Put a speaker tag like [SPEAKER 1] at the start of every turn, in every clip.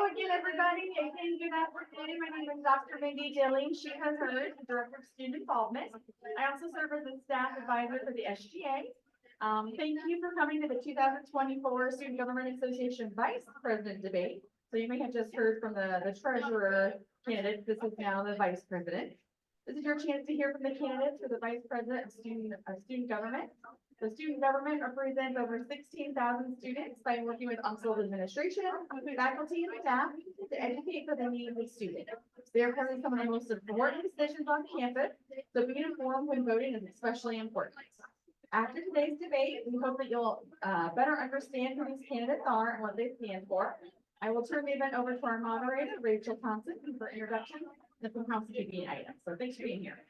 [SPEAKER 1] again, everybody. Again, good afternoon. My name is Dr. Mindy Dilling. She has hers, the Director of Student Involvement. I also serve as a staff advisor for the SGA. Thank you for coming to the 2024 Student Government Association Vice President Debate. So you may have just heard from the treasurer candidate. This is now the vice president. This is your chance to hear from the candidates for the vice president of student government. The student government represents over 16,000 students by working with UMSL administration, faculty, and staff to educate for the needs of students. They are probably some of the most important decisions on campus, so being informed when voting is especially important. After today's debate, we hope that you'll better understand who these candidates are and what they stand for. I will turn the event over to our moderator, Rachel Thompson, for introduction and some housekeeping items. So thanks for being here.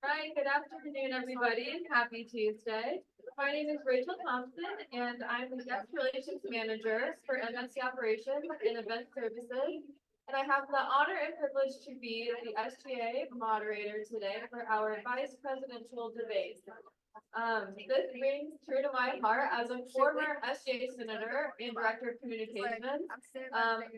[SPEAKER 2] Right, good afternoon, everybody. Happy Tuesday. My name is Rachel Thompson, and I'm the Guest Relations Manager for MSC Operations and Event Services. And I have the honor and privilege to be the SGA moderator today for our Vice Presidential Debate. This rings true to my heart as a former SGA Senator and Director of Communications,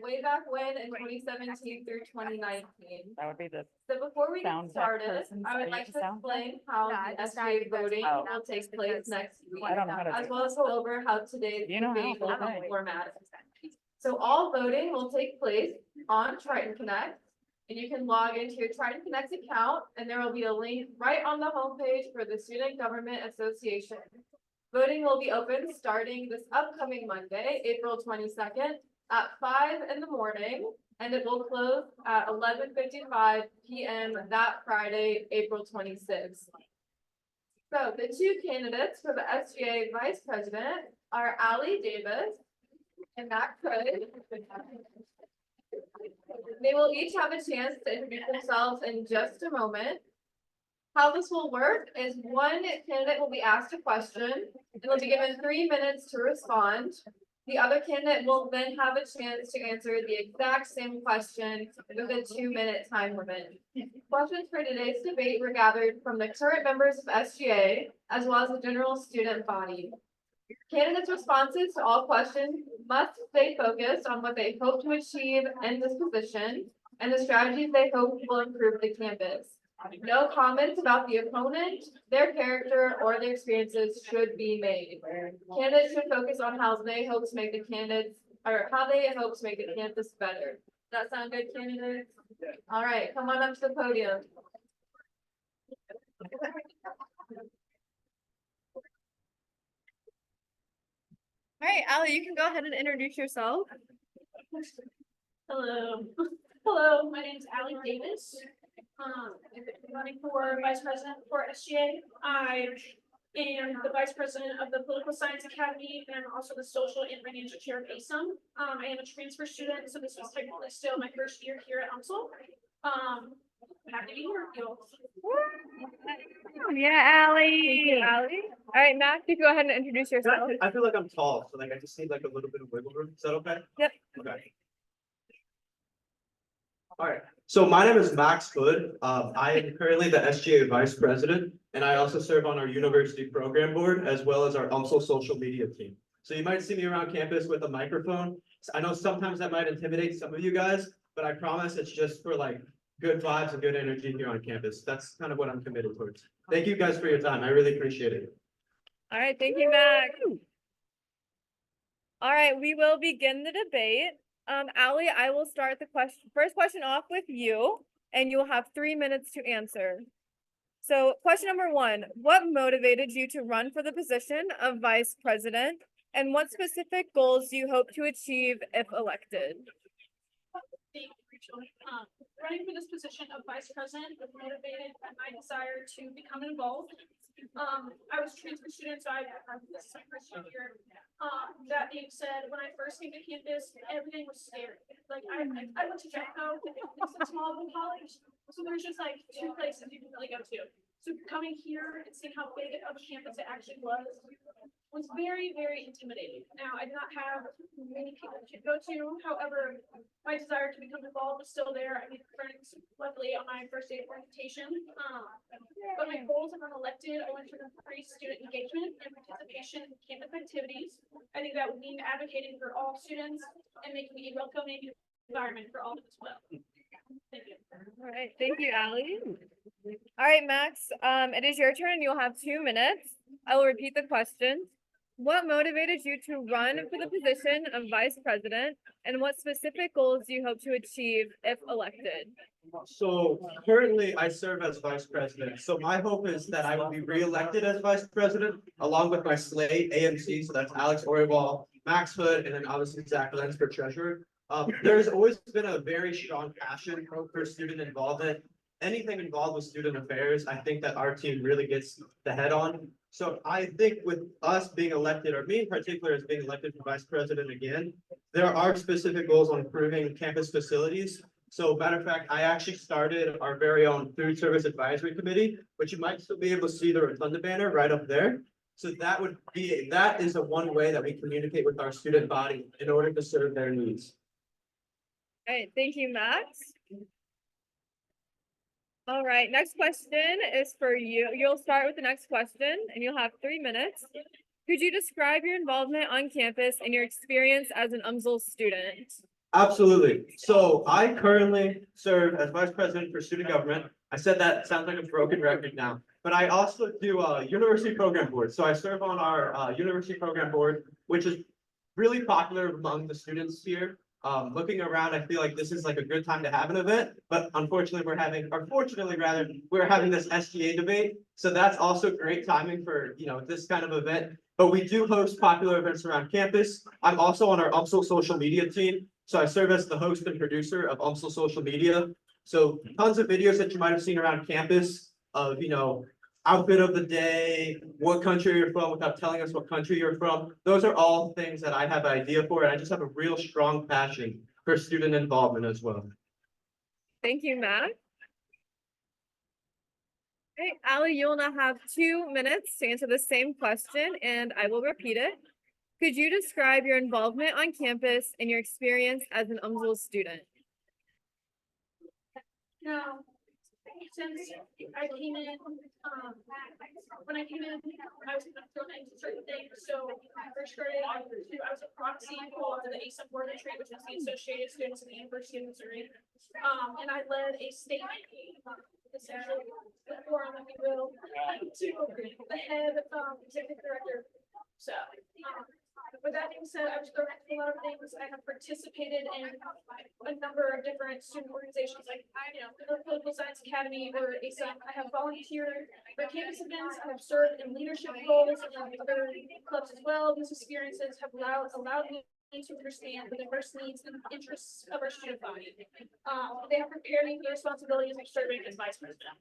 [SPEAKER 2] way back when in 2017 through 2019.
[SPEAKER 3] That would be the
[SPEAKER 2] So before we get
[SPEAKER 3] sound
[SPEAKER 2] started, I would like to explain how the SGA voting will take place next week,
[SPEAKER 3] I don't know how to
[SPEAKER 2] as
[SPEAKER 3] do
[SPEAKER 2] well as go over how today's
[SPEAKER 3] You know how,
[SPEAKER 2] debate will
[SPEAKER 3] okay.
[SPEAKER 2] be formatted. So all voting will take place on Triton Connect, and you can log into your Triton Connect account, and there will be a link right on the homepage for the Student Government Association. Voting will be open starting this upcoming Monday, April 22nd at 5 in the morning, and it will close at 11:55 p.m. that Friday, April 26th. So the two candidates for the SGA Vice President are Allie Davis and Matt Could. They will each have a chance to introduce themselves in just a moment. How this will work is one candidate will be asked a question and they'll be given 3 minutes to respond. The other candidate will then have a chance to answer the exact same question with a 2-minute time limit. Questions for today's debate were gathered from the current members of SGA as well as the general student body. Candidates' responses to all questions must stay focused on what they hope to achieve in this position and the strategies they hope will improve the campus. No comments about the opponent, their character, or their experiences should be made. Candidates should focus on how they hope to make the campus better. Does that sound good, candidates? All right, come on up to the podium. All right, Allie, you can go ahead and introduce yourself.
[SPEAKER 4] Hello. Hello, my name is Allie Davis. I'm running for Vice President for SGA. I am the Vice President of the Political Science Academy, and I'm also the Social and Financial Chair of ASUM. I am a transfer student, so this was technically still my first year here at UMSL. Happy to be here with you all.
[SPEAKER 2] Yeah, Allie. Allie. All right, Matt, you can go ahead and introduce yourself.
[SPEAKER 5] I feel like I'm tall, so like I just need like a little bit of wiggle room. Is that okay?
[SPEAKER 2] Yep.
[SPEAKER 5] Okay. All right. So my name is Max Hood. I am currently the SGA Vice President, and I also serve on our University Program Board as well as our UMSL social media team. So you might see me around campus with a microphone. I know sometimes that might intimidate some of you guys, but I promise it's just for like good vibes and good energy here on campus. That's kind of what I'm committed towards. Thank you guys for your time. I really appreciate it.
[SPEAKER 2] All right, thank you, Max. All right, we will begin the debate. Allie, I will start the first question off with you, and you will have 3 minutes to answer. So question number 1, what motivated you to run for the position of Vice President, and what specific goals do you hope to achieve if elected?
[SPEAKER 4] Thank you, Rachel. Running for this position of Vice President was motivated by my desire to become involved. I was a transfer student, so this is my first year. That being said, when I first came to campus, everything was scary. Like I went to Jeffco, it's a small college, so there's just like 2 places you can really go to. So coming here and seeing how big of a campus it actually was very, very intimidating. Now, I did not have many people to go to. However, my desire to become involved was still there. I made friends, luckily, on my first day of orientation. But my goals if I'm elected, I want to increase student engagement and participation in campus activities. I think that would mean advocating for all students and making a welcoming environment for all as well. Thank you.
[SPEAKER 2] All right, thank you, Ally. All right, Max, it is your turn. You'll have 2 minutes. I will repeat the question. What motivated you to run for the position of vice president, and what specific goals do you hope to achieve if elected?
[SPEAKER 5] So currently I serve as vice president. So my hope is that I will be reelected as vice president along with my slate AMC. So that's Alex Oriwall, Max Hood, and then obviously Zach Lenz for treasurer. There's always been a very strong passion for student involvement. Anything involved with student affairs, I think that our team really gets the head on. So I think with us being elected, or me in particular as being elected for vice president again, there are specific goals on improving campus facilities. So matter of fact, I actually started our very own food service advisory committee, which you might still be able to see the rotunda banner right up there. So that is a one way that we communicate with our student body in order to serve their needs.
[SPEAKER 2] All right, thank you, Max. All right, next question is for you. You'll start with the next question and you'll have 3 minutes. Could you describe your involvement on campus and your experience as an UMSL student?
[SPEAKER 5] Absolutely. So I currently serve as vice president for student government. I said that sounds like a broken record now, but I also do a university program board. So I serve on our university program board, which is really popular among the students here. Looking around, I feel like this is like a good time to have an event, but unfortunately fortunately rather, we're having this SGA debate. So that's also great timing for, this kind of event, but we do host popular events around campus. I'm also on our UMSL social media team. So I serve as the host and producer of UMSL social media. So tons of videos that you might have seen around campus of, outfit of the day, what country you're from without telling us what country you're from. Those are all things that I have an idea for, and I just have a real strong passion for student involvement as well.
[SPEAKER 2] Thank you, Matt. Okay, Ally, you will now have 2 minutes to answer the same question, and I will repeat it. Could you describe your involvement on campus and your experience as an UMSL student?
[SPEAKER 4] Now, since I came in, when I came in, I was not feeling certain things. So when I first started, I was a proxy for the ASUM board retreat, which is the Associated Students of the University of Missouri. And I led a statement, essentially, the forum, if you will, to the head executive director. So, with that being said, I was thrown into a lot of things. I have participated in a number of different student organizations, like the Political Science Academy or ASUM. I have volunteered for campus events. I have served in leadership roles in other clubs as well. These experiences have allowed me to understand the diverse needs and interests of our student body. They have prepared me for the responsibilities of serving as vice president.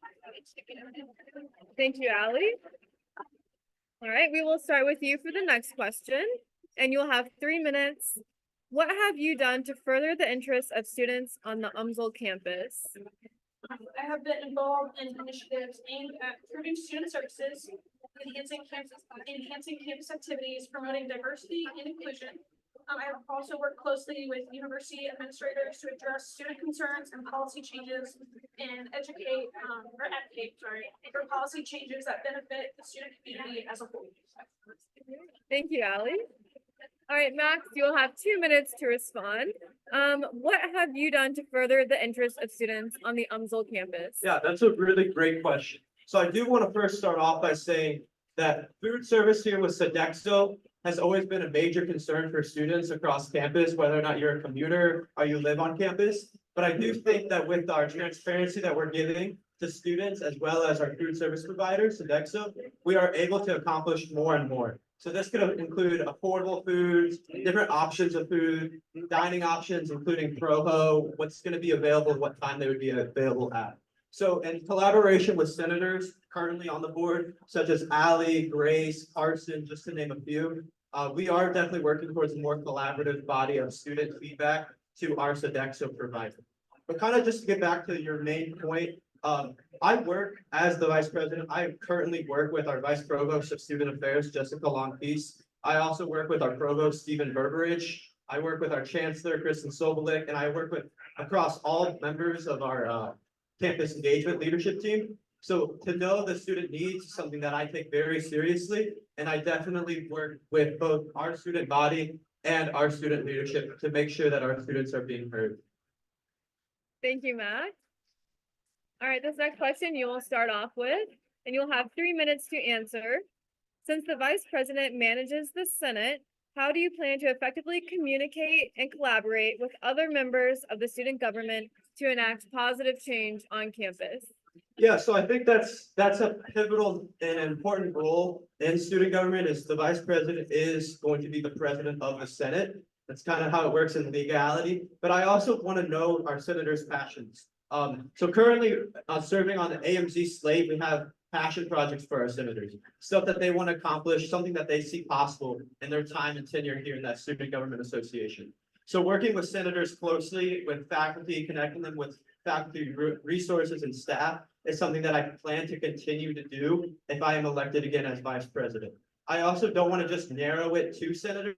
[SPEAKER 2] Thank you, Ally. All right, we will start with you for the next question, and you'll have 3 minutes. What have you done to further the interests of students on the UMSL campus?
[SPEAKER 4] I have been involved in initiatives aimed at improving student services, enhancing campus activities, promoting diversity and inclusion. I have also worked closely with university administrators to address student concerns and policy changes and advocate for policy changes that benefit the student community as a whole.
[SPEAKER 2] Thank you, Ally. All right, Max, you'll have 2 minutes to respond. What have you done to further the interests of students on the UMSL campus?
[SPEAKER 5] Yeah, that's a really great question. So I do want to first start off by saying that food service here with Sodexo has always been a major concern for students across campus, whether or not you're a commuter or you live on campus. But I do think that with our transparency that we're giving to students as well as our food service providers, Sodexo, we are able to accomplish more and more. So this could include affordable foods, different options of food, dining options, including Proho, what's going to be available, what time they would be available at. So in collaboration with senators currently on the board, such as Ally, Grace, Carson, just to name a few, we are definitely working towards a more collaborative body of student feedback to our Sodexo provider. But kind of just to get back to your main point, I work as the vice president. I currently work with our vice provost of student affairs, Jessica Longpeace. I also work with our provost, Stephen Berberich. I work with our chancellor, Kristen Sobolik, and I work with across all members of our campus engagement leadership team. So to know the student needs is something that I take very seriously, and I definitely work with both our student body and our student leadership to make sure that our students are being heard.
[SPEAKER 3] Thank you, Matt. All right, this next question you will start off with, and you'll have 3 minutes to answer. Since the Vice President manages the Senate, how do you plan to effectively communicate and collaborate with other members of the student government to enact positive change on campus?
[SPEAKER 5] Yeah, so I think that's a pivotal and important role in student government is the vice president is going to be the president of the Senate. That's kind of how it works in legality, but I also want to know our senators' passions. So currently, serving on the AMZ slate, we have passion projects for our senators, stuff that they want to accomplish, something that they see possible in their time and tenure here in that Student Government Association. So working with senators closely, with faculty, connecting them with faculty resources and staff is something that I plan to continue to do if I am elected again as vice president. I also don't want to just narrow it to senators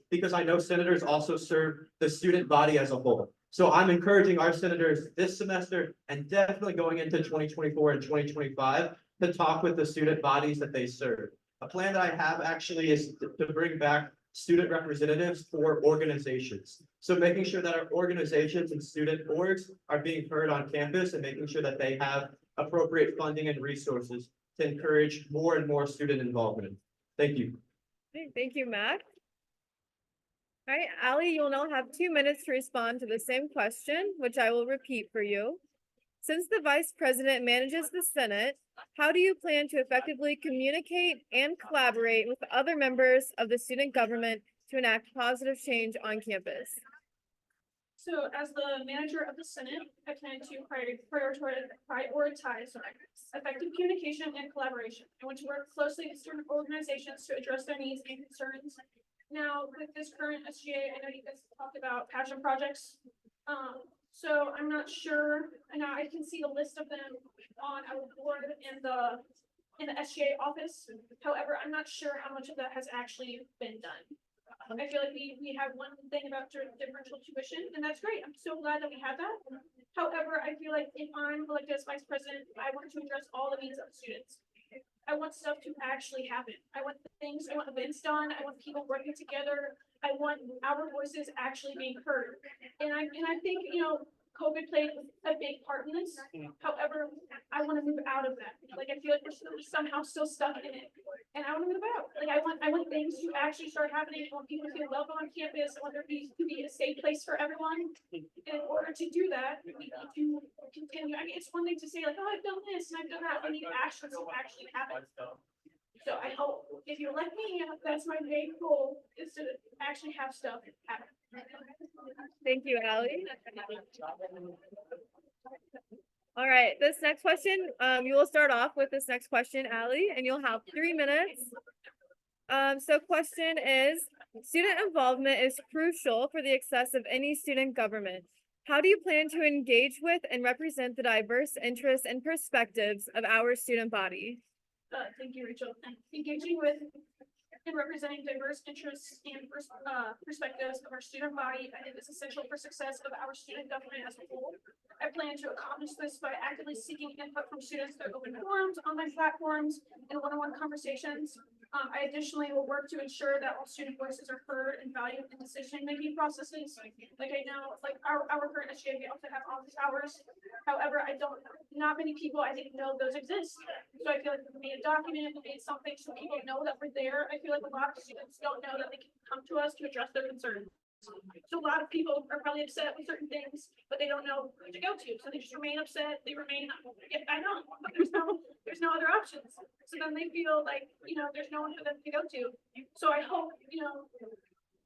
[SPEAKER 5] because I know senators also serve the student body as a whole. So I'm encouraging our senators this semester and definitely going into 2024 and 2025 to talk with the student bodies that they serve. A plan that I have actually is to bring back student representatives for organizations. So making sure that our organizations and student boards are being heard on campus and making sure that they have appropriate funding and resources to encourage more and more student involvement. Thank you.
[SPEAKER 3] Okay, thank you, Matt. All right, Allie, you'll now have 2 minutes to respond to the same question, which I will repeat for you. Since the Vice President manages the Senate, how do you plan to effectively communicate and collaborate with other members of the student government to enact positive change on campus?
[SPEAKER 4] So as the manager of the Senate, I plan to prioritize effective communication and collaboration. I want to work closely with student organizations to address their needs and concerns. Now, with this current SGA, I know you guys talked about passion projects. So I'm not sure, and I can see the list of them on our board in the SGA office. However, I'm not sure how much of that has actually been done. I feel like we have one thing about differential tuition, and that's great. I'm so glad that we have that. However, I feel like if I'm elected as vice president, I want to address all the needs of students. I want stuff to actually happen. I want events done. I want people working together. I want our voices actually being heard. And I think, COVID played a big part in this. However, I want to move out of that. Like, I feel like we're somehow still stuck in it. And I want to move out. Like, I want things to actually start happening. I want people to feel welcome on campus. I want there to be a safe place for everyone. And in order to do that, we need to continue. I mean, it's one thing to say like, oh, I've done this and I've done that. We need actions to actually happen. So I hope if you elect me, that's my main goal is to actually have stuff happen.
[SPEAKER 3] Thank you, Allie. All right, this next question, you will start off with this next question, Allie, and you'll have 3 minutes. So question is, student involvement is crucial for the success of any student government. How do you plan to engage with and represent the diverse interests and perspectives of our student body?
[SPEAKER 4] Thank you, Rachel. Engaging with and representing diverse interests and perspectives of our student body, I think is essential for success of our student government as a whole. I plan to accomplish this by actively seeking input from students through open forums, online platforms, and one-on-one conversations. I additionally will work to ensure that all student voices are heard and valued in decision-making processes. Like I know, like our current SGA, we also have office hours. However, not many people I think know those exist. So I feel like we made a document, we made something so people know that we're there. I feel like a lot of students don't know that they can come to us to address their concerns. So a lot of people are probably upset with certain things, but they don't know who to go to. So they just remain upset. They remain, yeah, I know, but there's no other options. So then they feel like, there's no one for them to go to. So I hope,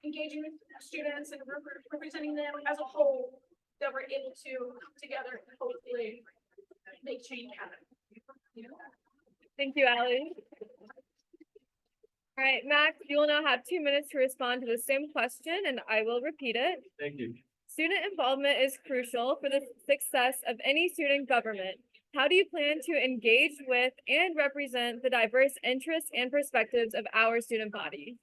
[SPEAKER 4] engaging with students and representing them as a whole, that we're able to come together and hopefully make change happen.
[SPEAKER 3] Thank you, Allie. All right, Max, you will now have 2 minutes to respond to the same question, and I will repeat it.
[SPEAKER 5] Thank you.
[SPEAKER 3] Student involvement is crucial for the success of any student government. How do you plan to engage with and represent the diverse interests and perspectives of our student body?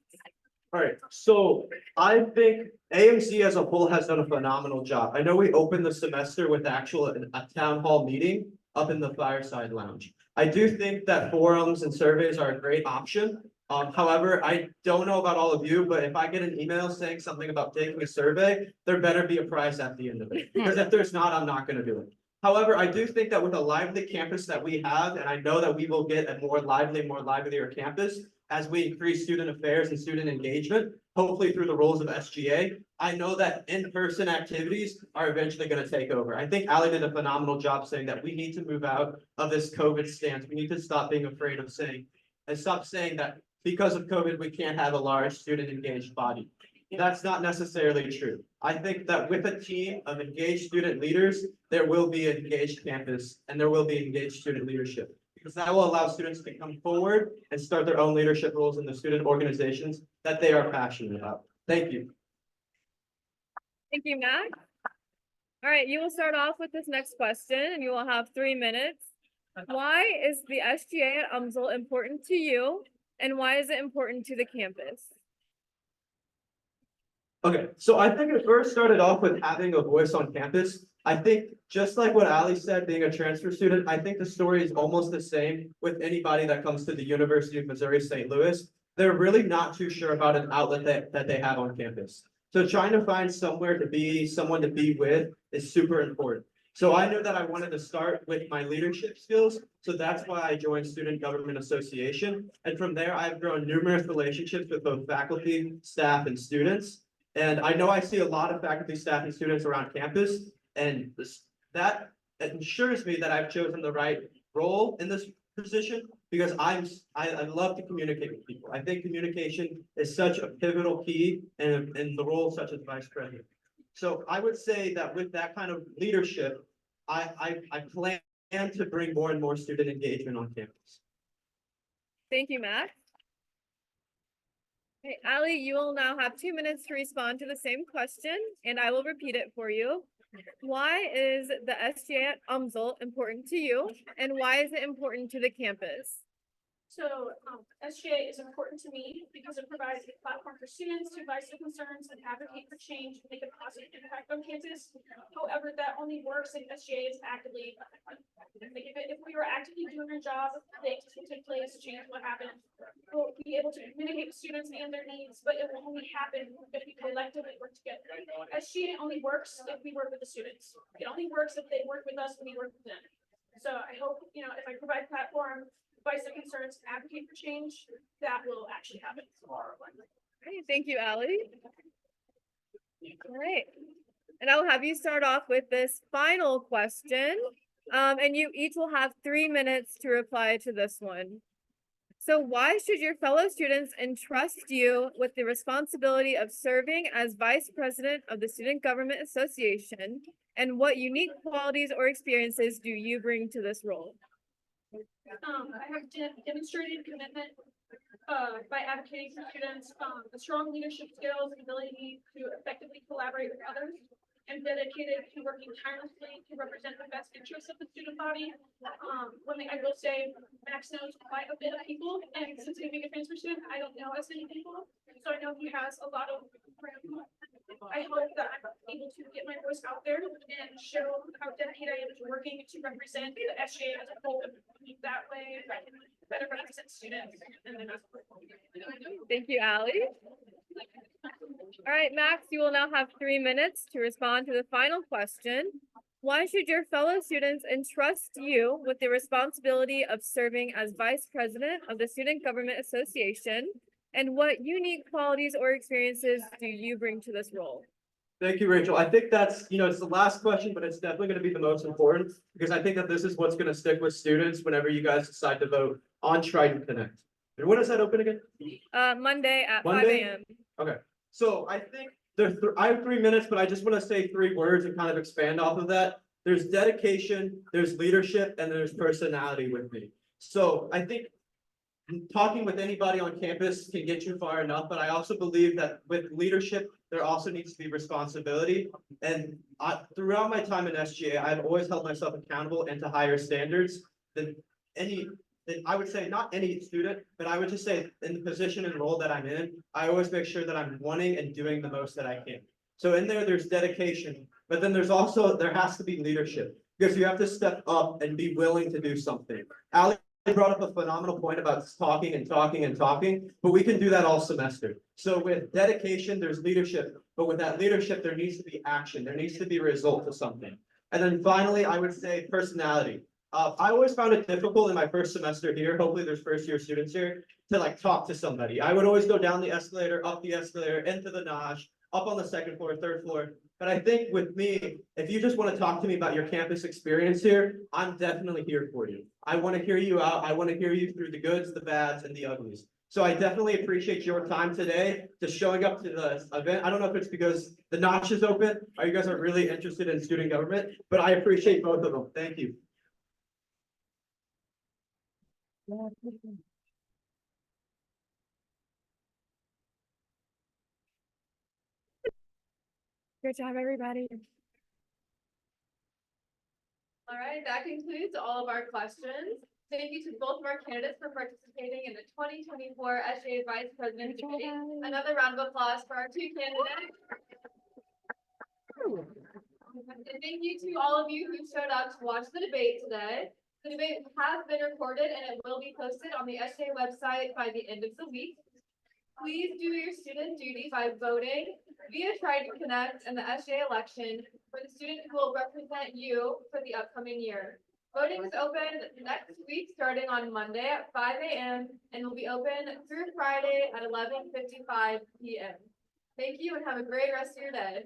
[SPEAKER 5] All right, so I think AMC as a whole has done a phenomenal job. I know we opened the semester with a town hall meeting, up in the fireside lounge. I do think that forums and surveys are a great option. However, I don't know about all of you, but if I get an email saying something about taking a survey, there better be a prize at the end of it. Because if there's not, I'm not gonna do it. However, I do think that with a lively campus that we have, and I know that we will get a more livelier campus as we increase student affairs and student engagement, hopefully through the roles of SGA, I know that in-person activities are eventually gonna take over. I think Ali did a phenomenal job saying that we need to move out of this COVID stance. We need to stop being afraid of saying, and stop saying that because of COVID, we can't have a large student engaged body. That's not necessarily true. I think that with a team of engaged student leaders, there will be an engaged campus and there will be engaged student leadership. Because that will allow students to come forward and start their own leadership roles in the student organizations that they are passionate about. Thank you.
[SPEAKER 3] Thank you, Max. All right, you will start off with this next question and you will have 3 minutes. Why is the SGA at UMSL important to you? And why is it important to the campus?
[SPEAKER 5] Okay, so I think it first started off with having a voice on campus. I think just like what Ali said, being a transfer student, I think the story is almost the same with anybody that comes to the University of Missouri St. Louis. They're really not too sure about an outlet that they have on campus. So trying to find somewhere to be, someone to be with is super important. So I knew that I wanted to start with my leadership skills. So that's why I joined Student Government Association. And from there, I've grown numerous relationships with both faculty, staff, and students. And I know I see a lot of faculty, staff, and students around campus, and that ensures me that I've chosen the right role in this position because I love to communicate with people. I think communication is such a pivotal key in the role such as vice president. So I would say that with that kind of leadership, I plan to bring more and more student engagement on campus.
[SPEAKER 3] Thank you, Max. Okay, Ali, you will now have 2 minutes to respond to the same question, and I will repeat it for you. Why is the SGA at UMSL important to you, and why is it important to the campus?
[SPEAKER 4] So SGA is important to me because it provides a platform for students to voice their concerns and advocate for change and make a positive impact on campus. However, that only works if SGA is actively, like if we were actively doing our job, things will take place, change will happen. We'll be able to communicate with students and their needs, but it will only happen if we collectively work together. SGA only works if we work with the students. It only works if they work with us and we work with them. So I hope, if I provide a platform, voice their concerns, advocate for change, that will actually happen.
[SPEAKER 3] Great, thank you, Ali. All right, and I'll have you start off with this final question. And you each will have 3 minutes to reply to this one. So why should your fellow students entrust you with the responsibility of serving as vice president of the Student Government Association? And what unique qualities or experiences do you bring to this role?
[SPEAKER 4] I have demonstrated commitment by advocating for students, the strong leadership skills and ability to effectively collaborate with others. I'm dedicated to working tirelessly to represent the best interests of the student body. One thing I will say, Max knows quite a bit of people, and since being a transfer student, I don't know as many people, so I know he has a lot of room. I hope that I'm able to get my voice out there and show how dedicated I am to working to represent the SGA as a whole. That way, I can better represent students.
[SPEAKER 3] Thank you, Ali. All right, Max, you will now have 3 minutes to respond to the final question. Why should your fellow students entrust you with the responsibility of serving as vice president of the Student Government Association? And what unique qualities or experiences do you bring to this role?
[SPEAKER 5] Thank you, Rachel. I think that's, it's the last question, but it's definitely going to be the most important because I think that this is what's going to stick with students whenever you guys decide to vote on Trident Connect. And when is that open again?
[SPEAKER 3] Monday at 5
[SPEAKER 5] Monday?
[SPEAKER 3] a.m.
[SPEAKER 5] Okay, so I think I have 3 minutes, but I just want to say 3 words and kind of expand off of that. There's dedication, there's leadership, and there's personality with me. So I think talking with anybody on campus can get you far enough, but I also believe that with leadership, there also needs to be responsibility. And throughout my time in SGA, I've always held myself accountable and to higher standards than I would say not any student, but I would just say in the position and role that I'm in, I always make sure that I'm wanting and doing the most that I can. So in there's dedication, but then there has to be leadership. because you have to step up and be willing to do something. Ali brought up a phenomenal point about talking and talking and talking, but we can do that all semester. So with dedication, there's leadership, but with that leadership, there needs to be action. There needs to be a result to something. And then finally, I would say personality. I always found it difficult in my first semester here, hopefully there's first year students here, to like talk to somebody. I would always go down the escalator, up the escalator, into the notch, up on the second floor, third floor. But I think with me, if you just want to talk to me about your campus experience here, I'm definitely here for you. I want to hear you out. I want to hear you through the goods, the bads, and the uglies. So I definitely appreciate your time today, just showing up to the event. I don't know if it's because the notch is open, or you guys are really interested in student government, but I appreciate both of them. Thank you.
[SPEAKER 3] Good job, everybody.
[SPEAKER 2] All right, that concludes all of our questions. Thank you to both of our candidates for participating in the 2024 SGA Vice President Debate. Another round of applause for our two candidates. And thank you to all of you who showed up to watch the debate today. The debate has been recorded and it will be posted on the SGA website by the end of the week. Please do your student duty by voting via Try to Connect and the SGA election for the student who will represent you for the upcoming year. Voting is open next week, starting on Monday at 5 a.m. and will be open through Friday at 11:55 p.m. Thank you and have a great rest of your day.